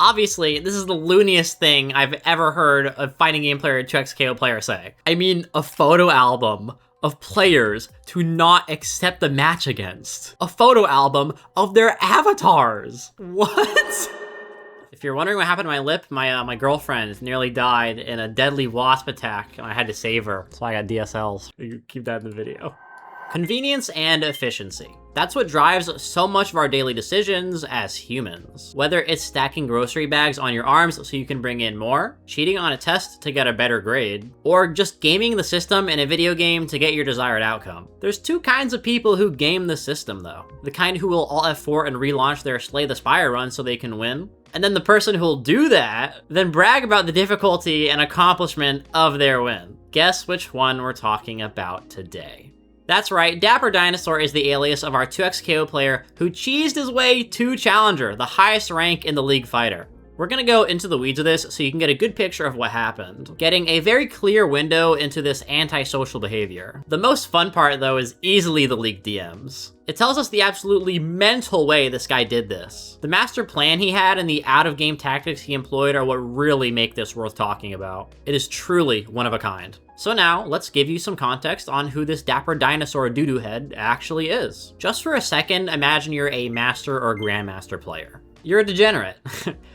Obviously, this is the looniest thing I've ever heard a fighting game player, 2XKO player say. I mean, a photo album of players to not accept the match against. A photo album of their avatars. What? If you're wondering what happened to my lip, my girlfriend nearly died in a deadly wasp attack, and I had to save her. So I got DSLs. You keep that in the video. Convenience and efficiency. That's what drives so much of our daily decisions as humans. Whether it's stacking grocery bags on your arms so you can bring in more, cheating on a test to get a better grade, or just gaming the system in a video game to get your desired outcome. There's two kinds of people who game the system though. The kind who will Alt F4 and relaunch their Slay the Spire run so they can win, and then the person who'll do that, then brag about the difficulty and accomplishment of their win. Guess which one we're talking about today. That's right, Dapper Dinosaur is the alias of our 2XKO player who cheesed his way to Challenger, the highest rank in the League fighter. We're gonna go into the weeds of this so you can get a good picture of what happened, getting a very clear window into this antisocial behavior. The most fun part though is easily the leaked DMs. It tells us the absolutely mental way this guy did this. The master plan he had and the out-of-game tactics he employed are what really make this worth talking about. It is truly one of a kind. So now, let's give you some context on who this Dapper Dinosaur doo-doo head actually is. Just for a second, imagine you're a master or grandmaster player. You're a degenerate,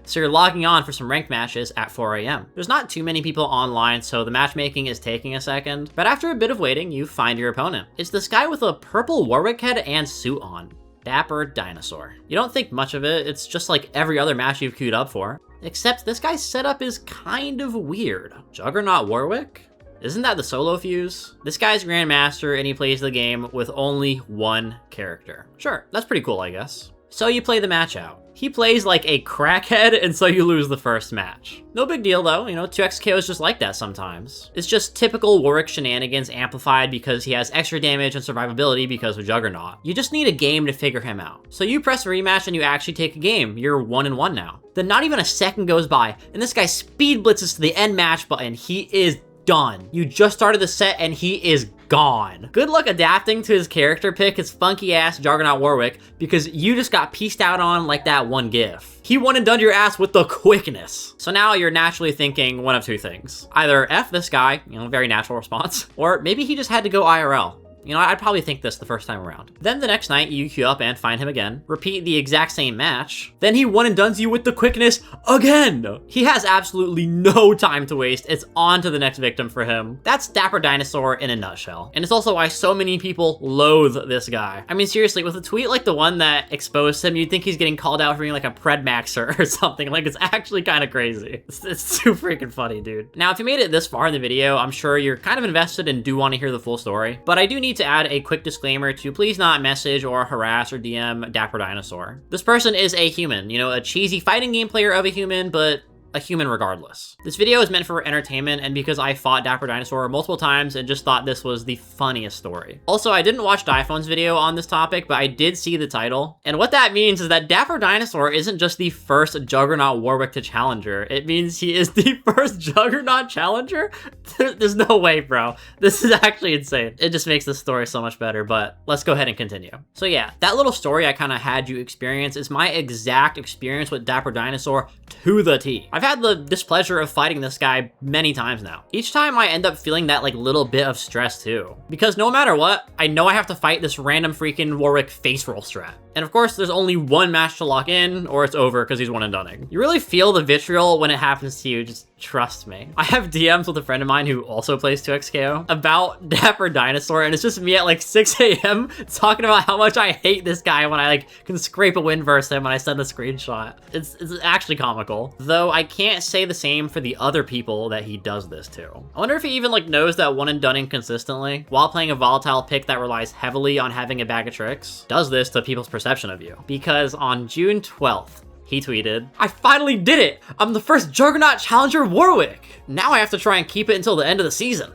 so you're logging on for some ranked matches at 4 AM. There's not too many people online, so the matchmaking is taking a second, but after a bit of waiting, you find your opponent. It's this guy with a purple Warwick head and suit on. Dapper Dinosaur. You don't think much of it, it's just like every other match you've queued up for. Except this guy's setup is kind of weird. Juggernaut Warwick? Isn't that the solo fuse? This guy's Grandmaster and he plays the game with only one character. Sure, that's pretty cool, I guess. So you play the match out. He plays like a crackhead, and so you lose the first match. No big deal though, you know, 2XKO is just like that sometimes. It's just typical Warwick shenanigans amplified because he has extra damage and survivability because of Juggernaut. You just need a game to figure him out. So you press rematch and you actually take a game. You're 1-1 now. Then not even a second goes by, and this guy speed blitzes to the end match button. He is done. You just started the set and he is gone. Good luck adapting to his character pick, his funky ass Juggernaut Warwick, because you just got pieced out on like that one gif. He one and done your ass with the quickness. So now you're naturally thinking one of two things. Either F this guy, you know, very natural response, or maybe he just had to go IRL. You know, I'd probably think this the first time around. Then the next night, you queue up and find him again, repeat the exact same match, then he one and dones you with the quickness again! He has absolutely no time to waste. It's on to the next victim for him. That's Dapper Dinosaur in a nutshell. And it's also why so many people loathe this guy. I mean, seriously, with a tweet like the one that exposed him, you'd think he's getting called out for being like a Predmaxer or something. Like, it's actually kind of crazy. It's too freaking funny, dude. Now, if you made it this far in the video, I'm sure you're kind of invested and do want to hear the full story, but I do need to add a quick disclaimer to please not message or harass or DM Dapper Dinosaur. This person is a human, you know, a cheesy fighting game player of a human, but a human regardless. This video is meant for entertainment and because I fought Dapper Dinosaur multiple times and just thought this was the funniest story. Also, I didn't watch iPhone's video on this topic, but I did see the title. And what that means is that Dapper Dinosaur isn't just the first Juggernaut Warwick to Challenger. It means he is the first Juggernaut Challenger? There's no way, bro. This is actually insane. It just makes this story so much better, but let's go ahead and continue. So yeah, that little story I kind of had you experience is my exact experience with Dapper Dinosaur to the T. I've had the displeasure of fighting this guy many times now. Each time I end up feeling that like little bit of stress too. Because no matter what, I know I have to fight this random freaking Warwick face roll strat. And of course, there's only one match to lock in, or it's over because he's one and doneing. You really feel the vitriol when it happens to you, just trust me. I have DMs with a friend of mine who also plays 2XKO about Dapper Dinosaur, and it's just me at like 6 AM talking about how much I hate this guy when I like can scrape a win versus him when I send a screenshot. It's actually comical. Though I can't say the same for the other people that he does this to. I wonder if he even like knows that one and doneing consistently, while playing a volatile pick that relies heavily on having a bag of tricks, does this to people's perception of you. Because on June 12th, he tweeted, "I finally did it! I'm the first Juggernaut Challenger Warwick! Now I have to try and keep it until the end of the season."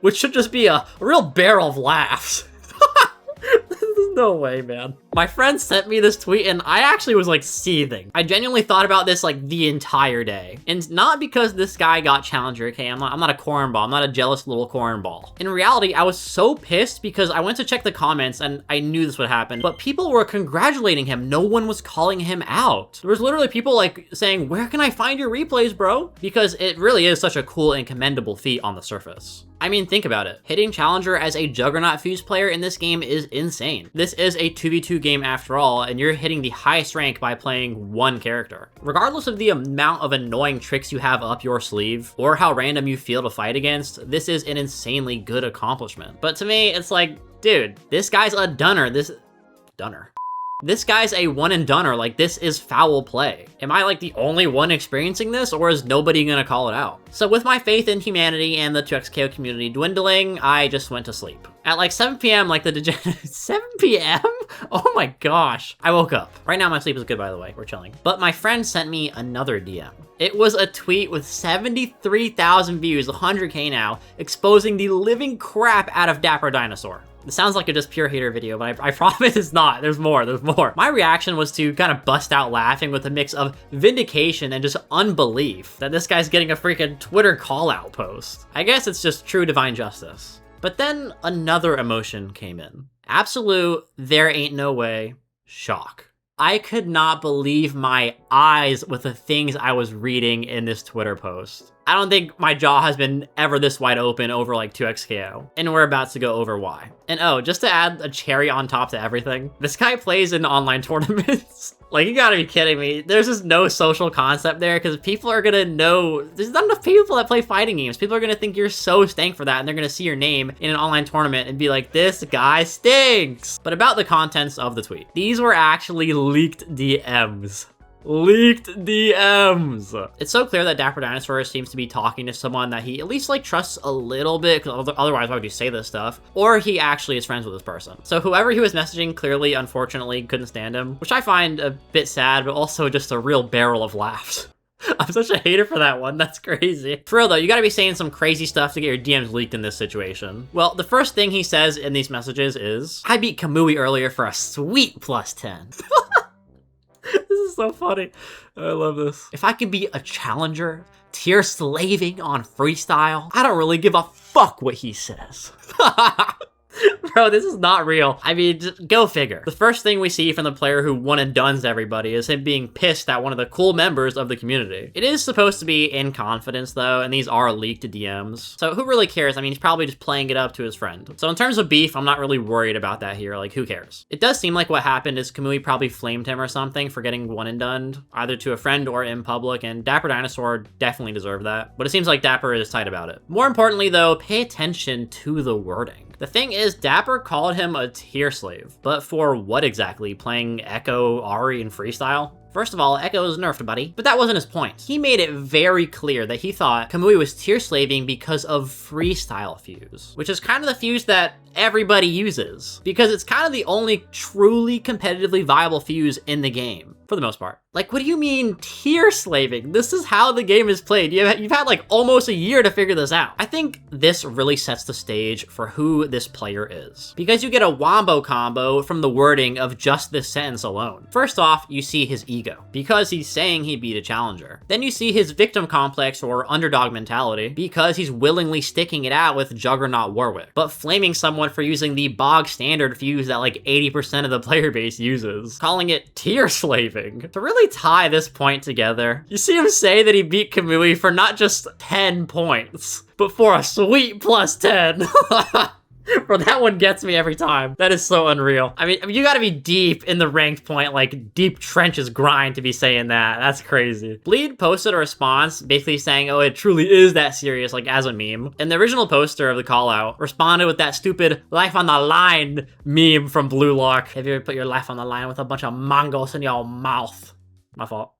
Which should just be a real barrel of laughs. There's no way, man. My friend sent me this tweet and I actually was like seething. I genuinely thought about this like the entire day. And not because this guy got challenger, okay? I'm not a cornball. I'm not a jealous little cornball. In reality, I was so pissed because I went to check the comments and I knew this would happen, but people were congratulating him. No one was calling him out. There was literally people like saying, where can I find your replays, bro? Because it really is such a cool and commendable feat on the surface. I mean, think about it. Hitting Challenger as a Juggernaut Fuse player in this game is insane. This is a 2v2 game after all, and you're hitting the highest rank by playing one character. Regardless of the amount of annoying tricks you have up your sleeve, or how random you feel to fight against, this is an insanely good accomplishment. But to me, it's like, dude, this guy's a dunner. This guy's a one and doneer. Like, this is foul play. Am I like the only one experiencing this, or is nobody gonna call it out? So with my faith in humanity and the 2xKO community dwindling, I just went to sleep. At like 7 p.m, like the degenerate, 7 p.m? Oh my gosh. I woke up. Right now my sleep is good, by the way. We're chilling. But my friend sent me another DM. It was a tweet with 73,000 views, 100K now, exposing the living crap out of Dapper Dinosaur. It sounds like a just pure hater video, but I promise it's not. There's more. My reaction was to kind of bust out laughing with a mix of vindication and just unbelief that this guy's getting a freaking Twitter call-out post. I guess it's just true divine justice. But then another emotion came in. Absolute, there ain't no way, shock. I could not believe my eyes with the things I was reading in this Twitter post. I don't think my jaw has been ever this wide open over like 2xKO, and we're about to go over why. And oh, just to add a cherry on top to everything, this guy plays in online tournaments. Like, you gotta be kidding me. There's just no social concept there because people are gonna know, there's not enough people that play fighting games. People are gonna think you're so stank for that, and they're gonna see your name in an online tournament and be like, this guy stinks. But about the contents of the tweet, these were actually leaked DMs. Leaked DMs. It's so clear that Dapper Dinosaur seems to be talking to someone that he at least like trusts a little bit, because otherwise why would you say this stuff? Or he actually is friends with this person. So whoever he was messaging clearly, unfortunately, couldn't stand him, which I find a bit sad, but also just a real barrel of laughs. I'm such a hater for that one. That's crazy. For real though, you gotta be saying some crazy stuff to get your DMs leaked in this situation. Well, the first thing he says in these messages is, I beat Kamui earlier for a sweet +10. This is so funny. I love this. If I could be a challenger, tier slaving on freestyle, I don't really give a fuck what he says. Bro, this is not real. I mean, just go figure. The first thing we see from the player who one and dones everybody is him being pissed at one of the cool members of the community. It is supposed to be in confidence though, and these are leaked DMs. So who really cares? I mean, he's probably just playing it up to his friend. So in terms of beef, I'm not really worried about that here. Like, who cares? It does seem like what happened is Kamui probably flamed him or something for getting one and done, either to a friend or in public, and Dapper Dinosaur definitely deserved that. But it seems like Dapper is tight about it. More importantly though, pay attention to the wording. The thing is, Dapper called him a tier slave, but for what exactly? Playing Echo, Ari, and freestyle? First of all, Echo is nerfed, buddy. But that wasn't his point. He made it very clear that he thought Kamui was tier slaving because of freestyle fuse, which is kind of the fuse that everybody uses, because it's kind of the only truly competitively viable fuse in the game, for the most part. Like, what do you mean tier slaving? This is how the game is played. You've had like almost a year to figure this out. I think this really sets the stage for who this player is, because you get a wombo combo from the wording of just this sentence alone. First off, you see his ego, because he's saying he beat a challenger. Then you see his victim complex or underdog mentality, because he's willingly sticking it out with Juggernaut Warwick, but flaming someone for using the bog standard fuse that like 80% of the player base uses, calling it tier slaving. To really tie this point together, you see him say that he beat Kamui for not just 10 points, but for a sweet +10. Bro, that one gets me every time. That is so unreal. I mean, you gotta be deep in the ranked point, like deep trenches grind to be saying that. That's crazy. Bleed posted a response basically saying, oh, it truly is that serious, like as a meme. And the original poster of the call out responded with that stupid life on the line meme from Blue Lock. Have you ever put your life on the line with a bunch of mangos in your mouth? My fault.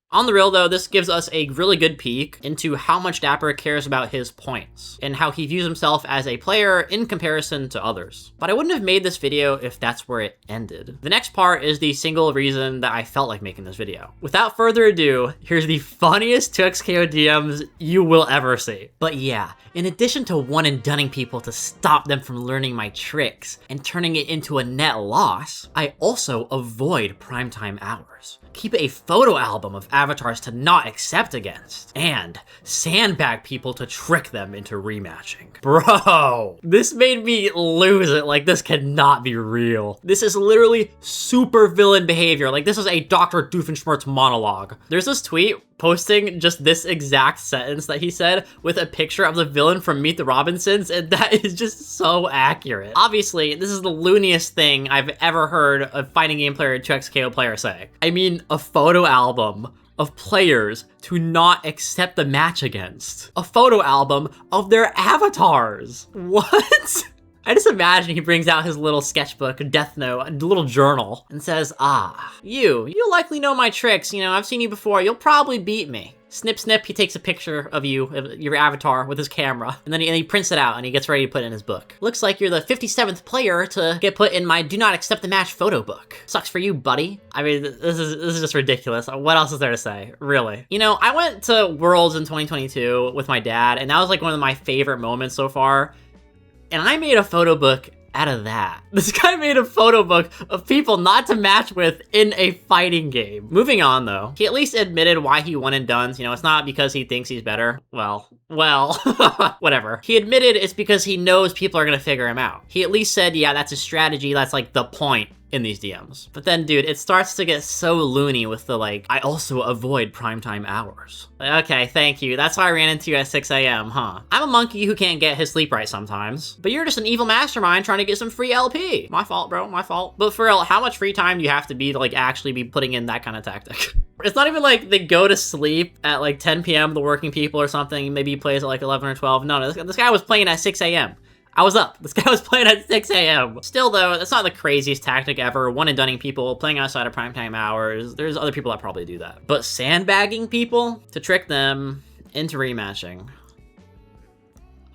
On the real though, this gives us a really good peek into how much Dapper cares about his points and how he views himself as a player in comparison to others. But I wouldn't have made this video if that's where it ended. The next part is the single reason that I felt like making this video. Without further ado, here's the funniest 2xKO DMs you will ever see. But yeah, in addition to one and dunning people to stop them from learning my tricks and turning it into a net loss, I also avoid primetime hours, keep a photo album of avatars to not accept against, and sandbag people to trick them into rematching. Bro, this made me lose it. Like, this cannot be real. This is literally super villain behavior. Like, this is a Dr. Doofenshmirtz monologue. There's this tweet posting just this exact sentence that he said with a picture of the villain from Meet the Robinsons, and that is just so accurate. Obviously, this is the looniest thing I've ever heard a fighting game player, 2xKO player say. I mean, a photo album of players to not accept the match against. A photo album of their avatars. What? I just imagine he brings out his little sketchbook, death note, a little journal, and says, you likely know my tricks, you know, I've seen you before, you'll probably beat me. Snip, snip, he takes a picture of you, of your avatar, with his camera, and then he prints it out and he gets ready to put it in his book. Looks like you're the 57th player to get put in my do not accept the match photo book. Sucks for you, buddy. I mean, this is just ridiculous. What else is there to say? Really? You know, I went to Worlds in 2022 with my dad, and that was like one of my favorite moments so far. And I made a photo book out of that. This guy made a photo book of people not to match with in a fighting game. Moving on though, he at least admitted why he won and dones. You know, it's not because he thinks he's better. Well, whatever. He admitted it's because he knows people are gonna figure him out. He at least said, yeah, that's his strategy. That's like the point in these DMs. But then, dude, it starts to get so loony with the like, I also avoid primetime hours. Okay, thank you. That's why I ran into you at 6 a.m., huh? I'm a monkey who can't get his sleep right sometimes. But you're just an evil mastermind trying to get some free LP. My fault, bro, my fault. But for real, how much free time do you have to be to like actually be putting in that kind of tactic? It's not even like they go to sleep at like 10 p.m., the working people or something. Maybe he plays at like 11 or 12. No, this guy was playing at 6 a.m. I was up. This guy was playing at 6 a.m. Still though, that's not the craziest tactic ever. One and dunning people, playing outside of primetime hours. There's other people that probably do that. But sandbagging people to trick them into rematching.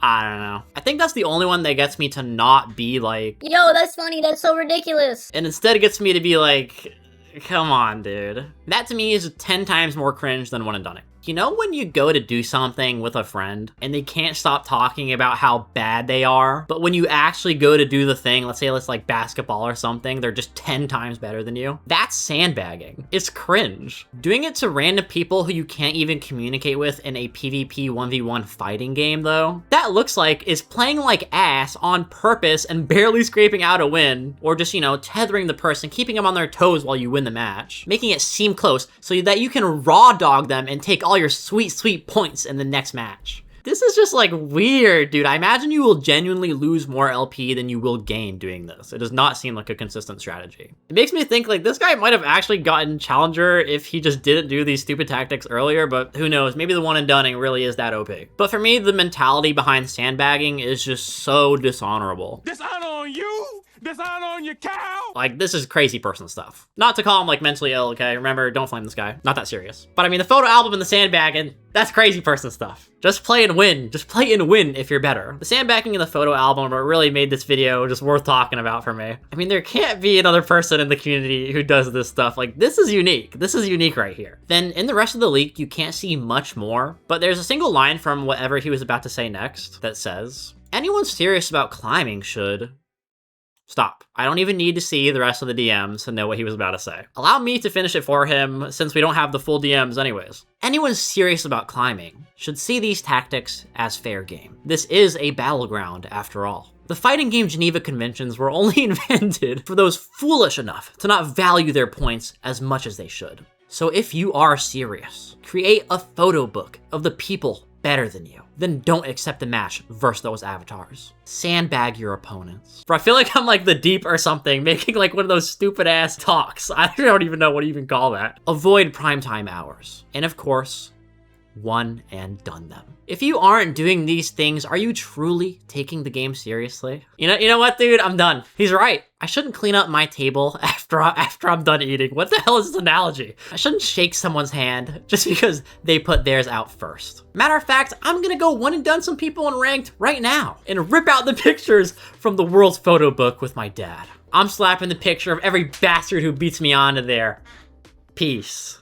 I don't know. I think that's the only one that gets me to not be like, yo, that's funny, that's so ridiculous. And instead it gets me to be like, come on, dude. That to me is 10 times more cringe than one and dunning. You know when you go to do something with a friend and they can't stop talking about how bad they are, but when you actually go to do the thing, let's say it's like basketball or something, they're just 10 times better than you? That's sandbagging. It's cringe. Doing it to random people who you can't even communicate with in a PvP 1v1 fighting game though, that looks like is playing like ass on purpose and barely scraping out a win, or just, you know, tethering the person, keeping them on their toes while you win the match, making it seem close so that you can raw dog them and take all your sweet points in the next match. This is just like weird, dude. I imagine you will genuinely lose more LP than you will gain doing this. It does not seem like a consistent strategy. It makes me think like this guy might have actually gotten Challenger if he just didn't do these stupid tactics earlier, but who knows? Maybe the one and dunning really is that OP. But for me, the mentality behind sandbagging is just so dishonorable. Dishonor on you? Dishonor on your cow? Like, this is crazy person stuff. Not to call him, like, mentally ill, okay? Remember, don't flame this guy. Not that serious. But I mean, the photo album and the sandbagging, that's crazy person stuff. Just play and win. Just play and win if you're better. The sandbagging and the photo album are what really made this video just worth talking about for me. I mean, there can't be another person in the community who does this stuff. Like, this is unique. This is unique right here. Then, in the rest of the leak, you can't see much more, but there's a single line from whatever he was about to say next that says, anyone serious about climbing should... Stop. I don't even need to see the rest of the DMs to know what he was about to say. Allow me to finish it for him, since we don't have the full DMs anyways. Anyone serious about climbing should see these tactics as fair game. This is a battleground, after all. The fighting game Geneva Conventions were only invented for those foolish enough to not value their points as much as they should. So if you are serious, create a photo book of the people better than you. Then don't accept the match versus those avatars. Sandbag your opponents. Bro, I feel like I'm like the Deep or something, making like one of those stupid ass talks. I don't even know what to even call that. Avoid primetime hours. And of course, one and done them. If you aren't doing these things, are you truly taking the game seriously? You know what, dude? I'm done. He's right. I shouldn't clean up my table after I'm done eating. What the hell is this analogy? I shouldn't shake someone's hand just because they put theirs out first. Matter of fact, I'm gonna go one and done some people in ranked right now and rip out the pictures from the world's photo book with my dad. I'm slapping the picture of every bastard who beats me onto there. Peace.